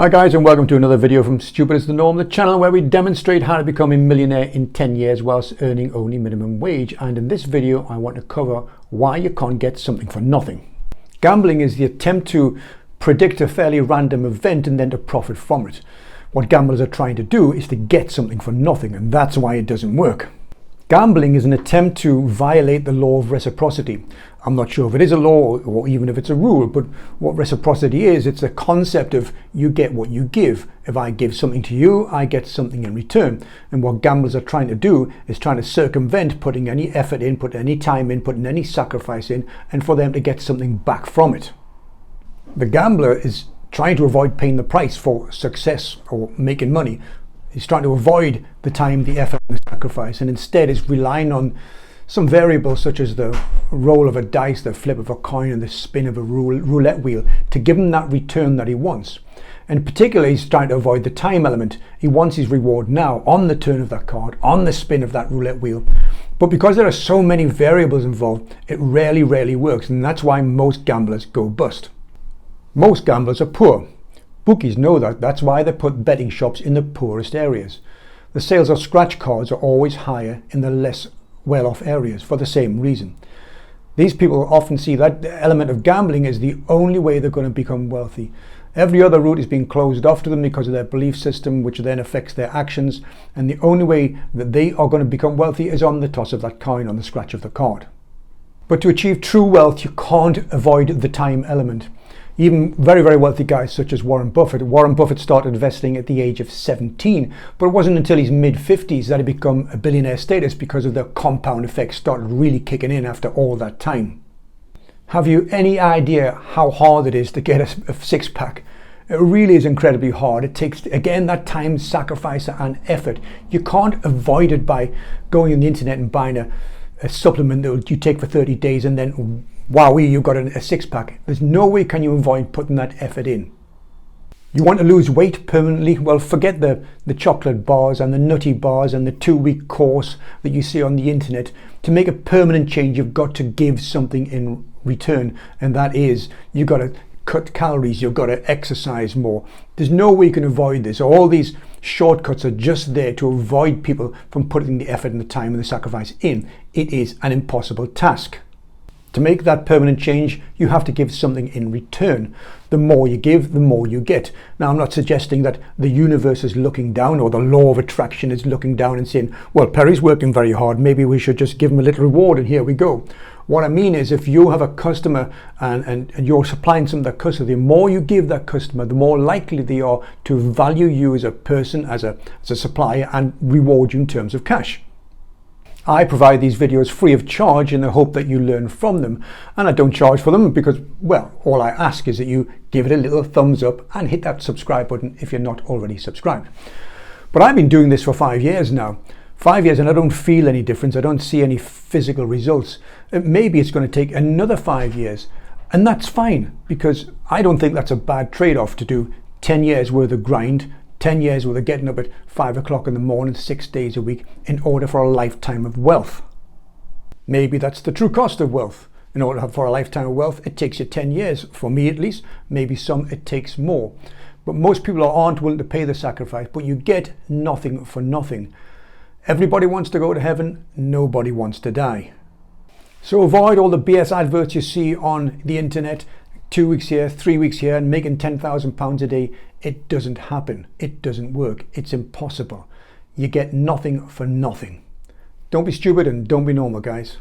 Hi guys, and welcome to another video from Stupid is the Norm, the channel where we demonstrate how to become a millionaire in 10 years whilst earning only minimum wage. And in this video I want to cover why you can't get something for nothing. Gambling is the attempt to predict a fairly random event and then to profit from it. What gamblers are trying to do is to get something for nothing, and that's why it doesn't work. Gambling is an attempt to violate the law of reciprocity. I'm not sure if it is a law or even if it's a rule, but what reciprocity is, it's a concept of you get what you give. If I give something to you, I get something in return. And what gamblers are trying to do is trying to circumvent putting any effort in, putting any time in, putting any sacrifice in, and for them to get something back from it. The gambler is trying to avoid paying the price for success or making money. He's trying to avoid the time, the effort, and the sacrifice, and instead is relying on some variables such as the roll of a dice, the flip of a coin, and the spin of a roulette wheel to give him that return that he wants. And particularly, he's trying to avoid the time element. He wants his reward now, on the turn of that card, on the spin of that roulette wheel. But because there are so many variables involved, it rarely works, and that's why most gamblers go bust. Most gamblers are poor. Bookies know that. That's why they put betting shops in the poorest areas. The sales of scratch cards are always higher in the less well-off areas for the same reason. These people often see that element of gambling as the only way they're going to become wealthy. Every other route is being closed off to them because of their belief system, which then affects their actions, and the only way that they are going to become wealthy is on the toss of that coin, on the scratch of the card. But to achieve true wealth, you can't avoid the time element. Even very wealthy guys such as Warren Buffett. Warren Buffett started investing at the age of 17, but it wasn't until his mid-50s that he became a billionaire status because of the compound effect started really kicking in after all that time. Have you any idea how hard it is to get a six-pack? It really is incredibly hard. It takes, again, that time, sacrifice and effort. You can't avoid it by going on the internet and buying a supplement that you take for 30 days and then wow, you've got a six-pack. There's no way can you avoid putting that effort in. You want to lose weight permanently? Well, forget the chocolate bars and the nutty bars and the 2-week course that you see on the internet. To make a permanent change, you've got to give something in return, and that is you've got to cut calories, you've got to exercise more. There's no way you can avoid this. All these shortcuts are just there to avoid people from putting the effort and the time and the sacrifice in. It is an impossible task. To make that permanent change, you have to give something in return. The more you give, the more you get. Now, I'm not suggesting that the universe is looking down or the law of attraction is looking down and saying, well, Perry's working very hard, maybe we should just give him a little reward and here we go. What I mean is, if you have a customer and you're supplying some of that customer, the more you give that customer, the more likely they are to value you as a person, as a supplier, and reward you in terms of cash. I provide these videos free of charge in the hope that you learn from them, and I don't charge for them because, well, all I ask is that you give it a little thumbs up and hit that subscribe button if you're not already subscribed. But I've been doing this for 5 years now. 5 years, and I don't feel any difference. I don't see any physical results. Maybe it's going to take another 5 years, and that's fine, because I don't think that's a bad trade-off to do 10 years worth of grind, 10 years worth of getting up at 5 o'clock in the morning, 6 days a week, in order for a lifetime of wealth. Maybe that's the true cost of wealth. In order for a lifetime of wealth, it takes you 10 years, for me at least. Maybe some it takes more. But most people aren't willing to pay the sacrifice, but you get nothing for nothing. Everybody wants to go to heaven, nobody wants to die. So avoid all the BS adverts you see on the internet, 2 weeks here, 3 weeks here, and making £10,000 a day. It doesn't happen. It doesn't work. It's impossible. You get nothing for nothing. Don't be stupid and don't be normal, guys.